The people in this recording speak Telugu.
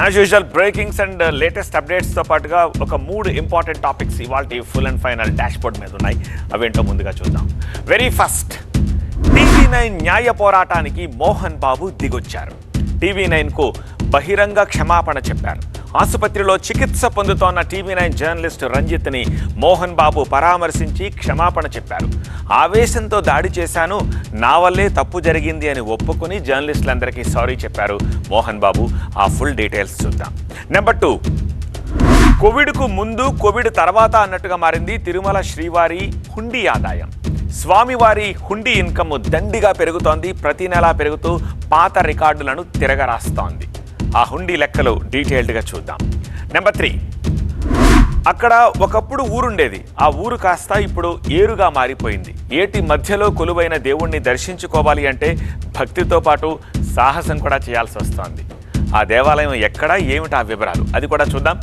As usual breakings and latest అప్డేట్స్తో పాటుగా ఒక 3 ఇంపార్టెంట్ టాపిక్స్ ఇవాళ ఫుల్ అండ్ ఫైనల్ డాష్బోర్డ్ మీద ఉన్నాయి. అవేంటో ముందుగా చూద్దాం. వెరీ ఫస్ట్, TV9 న్యాయ పోరాటానికి మోహన్ బాబు దిగొచ్చారు. TV9కు బహిరంగ క్షమాపణ చెప్పారు. ఆసుపత్రిలో చికిత్స పొందుతోన్న TV9 జర్నలిస్ట్ రంజిత్ని మోహన్ బాబు పరామర్శించి క్షమాపణ చెప్పారు. ఆవేశంతో దాడి చేశాను, నా వల్లే తప్పు జరిగింది అని ఒప్పుకొని జర్నలిస్టులందరికీ సారీ చెప్పారు మోహన్ బాబు. ఆ ఫుల్ డీటెయిల్స్ చూద్దాం. నెంబర్ 2, కోవిడ్కు ముందు కోవిడ్ తర్వాత అన్నట్టుగా మారింది తిరుమల శ్రీవారి హుండీ ఆదాయం. స్వామివారి హుండీ ఇన్కమ్ దండిగా పెరుగుతోంది. ప్రతి నెలా పెరుగుతూ పాత రికార్డులను తిరగరాస్తోంది. ఆ హుండీ లెక్కలు డీటెయిల్డ్గా చూద్దాం. నెంబర్ 3, అక్కడ ఒకప్పుడు ఊరుండేది. ఆ ఊరు కాస్త ఇప్పుడు ఏరుగా మారిపోయింది. ఏటి మధ్యలో కొలువైన దేవుణ్ణి దర్శించుకోవాలి అంటే భక్తితో పాటు సాహసం కూడా చేయాల్సి వస్తోంది. ఆ దేవాలయం ఎక్కడ, ఏమిటా వివరాలు అది కూడా చూద్దాం.